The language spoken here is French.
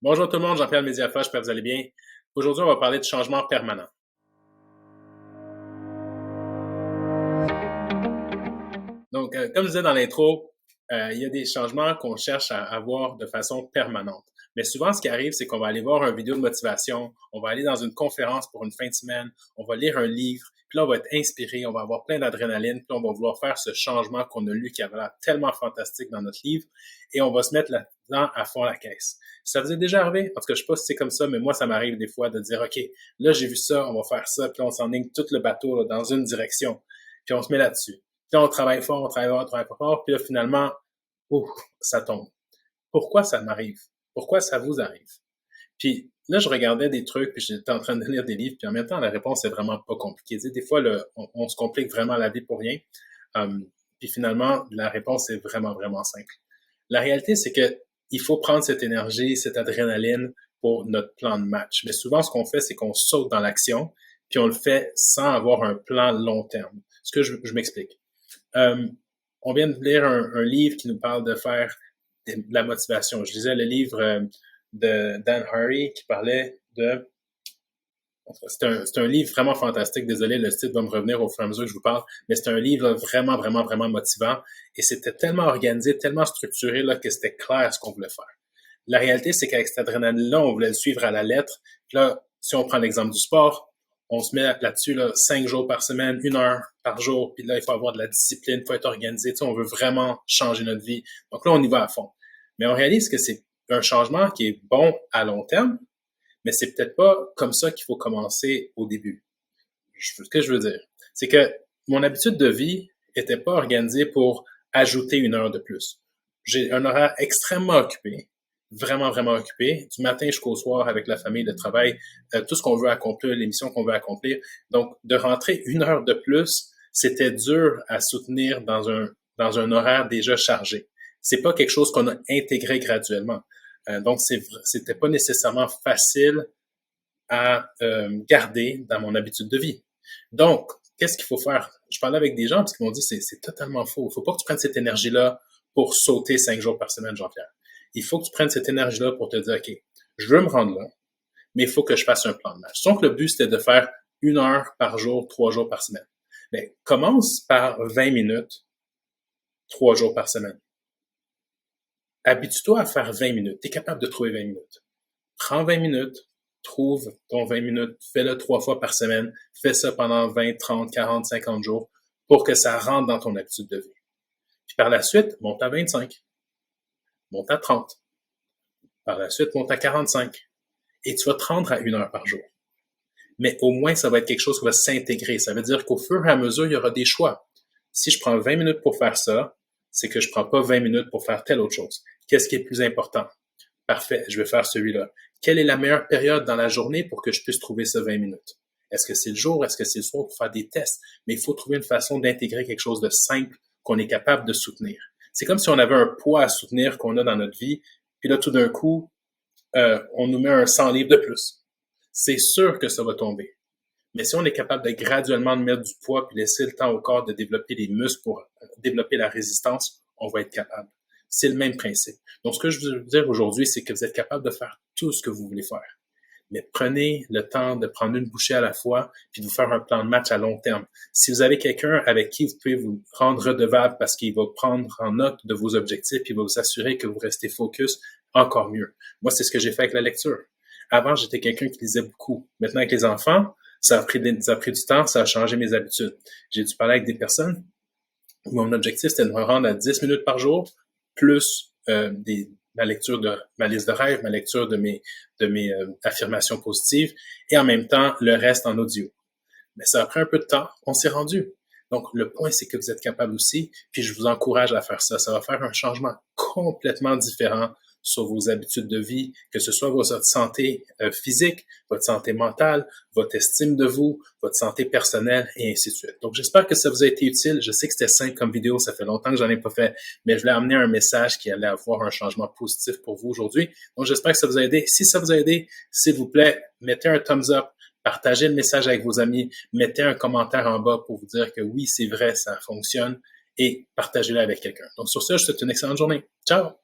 Bonjour tout le monde, Jean-Pierre Médiafa, j'espère que vous allez bien. Aujourd'hui, on va parler de changement permanent. Donc, comme je disais dans l'intro, il y a des changements qu'on cherche à avoir de façon permanente. Mais souvent, ce qui arrive, c'est qu'on va aller voir une vidéo de motivation, on va aller dans une conférence pour une fin de semaine, on va lire un livre, puis là, on va être inspiré, on va avoir plein d'adrénaline, puis on va vouloir faire ce changement qu'on a lu qui avait l'air tellement fantastique dans notre livre, et on va se mettre là-dedans à fond la caisse. Ça vous est déjà arrivé? En tout cas, je sais pas si c'est comme ça, mais moi, ça m'arrive des fois de dire, OK, là, j'ai vu ça, on va faire ça, puis là, on s'enligne tout le bateau là, dans une direction, puis on se met là-dessus. Puis là, on travaille fort, on travaille pas fort, puis là, finalement, ouf, ça tombe. Pourquoi ça m'arrive? Pourquoi ça vous arrive? Puis là, je regardais des trucs, puis j'étais en train de lire des livres, puis en même temps, la réponse est vraiment pas compliquée. Tu sais, des fois, on se complique vraiment la vie pour rien. Puis finalement, la réponse est vraiment, vraiment simple. La réalité, c'est que il faut prendre cette énergie, cette adrénaline pour notre plan de match. Mais souvent, ce qu'on fait, c'est qu'on saute dans l'action, puis on le fait sans avoir un plan long terme. Ce que je m'explique. On vient de lire un livre qui nous parle de faire de la motivation. Je lisais le livre de Dan Harry qui parlait de... C'est un livre vraiment fantastique. Désolé, le titre va me revenir au fur et à mesure que je vous parle, mais c'est un livre là, vraiment, vraiment, vraiment motivant. Et c'était tellement organisé, tellement structuré là, que c'était clair ce qu'on voulait faire. La réalité, c'est qu'avec cette adrénaline-là, on voulait le suivre à la lettre. Puis là, si on prend l'exemple du sport, on se met là-dessus là, 5 jours par semaine, 1 heure par jour. Puis là, il faut avoir de la discipline, il faut être organisé. Tu sais, on veut vraiment changer notre vie. Donc là, on y va à fond. Mais on réalise que c'est un changement qui est bon à long terme, mais c'est peut-être pas comme ça qu'il faut commencer au début. Ce que je veux dire, c'est que mon habitude de vie était pas organisée pour ajouter 1 heure de plus. J'ai un horaire extrêmement occupé, vraiment, vraiment occupé, du matin jusqu'au soir avec la famille, le travail, tout ce qu'on veut accomplir, les missions qu'on veut accomplir. Donc, de rentrer 1 heure de plus, c'était dur à soutenir dans un horaire déjà chargé. C'est pas quelque chose qu'on a intégré graduellement. Donc, c'était pas nécessairement facile à garder dans mon habitude de vie. Donc, qu'est-ce qu'il faut faire? Je parlais avec des gens parce qu'ils m'ont dit c'est totalement faux. Il faut pas que tu prennes cette énergie-là pour sauter 5 jours par semaine, Jean-Pierre. Il faut que tu prennes cette énergie-là pour te dire, OK, je veux me rendre là, mais il faut que je fasse un plan de match. Donc, le but, c'était de faire 1 heure par jour, 3 jours par semaine. Mais commence par 20 minutes, 3 jours par semaine. Habitue-toi à faire 20 minutes. Tu es capable de trouver 20 minutes. Prends 20 minutes, trouve ton 20 minutes, fais-le 3 fois par semaine, fais ça pendant 20, 30, 40, 50 jours pour que ça rentre dans ton habitude de vie. Puis par la suite, monte à 25, monte à 30. Par la suite, monte à 45. Et tu vas te rendre à 1 heure par jour. Mais au moins, ça va être quelque chose qui va s'intégrer. Ça veut dire qu'au fur et à mesure, il y aura des choix. Si je prends 20 minutes pour faire ça, c'est que je prends pas 20 minutes pour faire telle autre chose. Qu'est-ce qui est plus important? Parfait, je vais faire celui-là. Quelle est la meilleure période dans la journée pour que je puisse trouver ce 20 minutes? Est-ce que c'est le jour? Est-ce que c'est le soir pour faire des tests? Mais il faut trouver une façon d'intégrer quelque chose de simple qu'on est capable de soutenir. C'est comme si on avait un poids à soutenir qu'on a dans notre vie, puis là, tout d'un coup, on nous met un 100 livres de plus. C'est sûr que ça va tomber. Mais si on est capable de graduellement mettre du poids puis laisser le temps au corps de développer les muscles pour développer la résistance, on va être capable. C'est le même principe. Donc, ce que je veux vous dire aujourd'hui, c'est que vous êtes capable de faire tout ce que vous voulez faire. Mais prenez le temps de prendre une bouchée à la fois puis de vous faire un plan de match à long terme. Si vous avez quelqu'un avec qui vous pouvez vous rendre redevable parce qu'il va prendre en note de vos objectifs et il va vous assurer que vous restez focus, encore mieux. Moi, c'est ce que j'ai fait avec la lecture. Avant, j'étais quelqu'un qui lisait beaucoup. Maintenant, avec les enfants, ça a pris du temps, ça a changé mes habitudes. J'ai dû parler avec des personnes où mon objectif, c'était de me rendre à 10 minutes par jour, plus ma lecture de ma liste de rêves, ma lecture de mes affirmations positives, et en même temps, le reste en audio. Mais ça a pris un peu de temps, on s'est rendu. Donc, le point, c'est que vous êtes capable aussi, puis je vous encourage à faire ça. Ça va faire un changement complètement différent sur vos habitudes de vie, que ce soit votre santé physique, votre santé mentale, votre estime de vous, votre santé personnelle, et ainsi de suite. Donc, j'espère que ça vous a été utile. Je sais que c'était simple comme vidéo, ça fait longtemps que j'en ai pas fait, mais je voulais amener un message qui allait avoir un changement positif pour vous aujourd'hui. Donc, j'espère que ça vous a aidé. Si ça vous a aidé, s'il vous plaît, mettez un thumbs up, partagez le message avec vos amis, mettez un commentaire en bas pour vous dire que oui, c'est vrai, ça fonctionne, et partagez-le avec quelqu'un. Donc, sur ce, je vous souhaite une excellente journée. Ciao!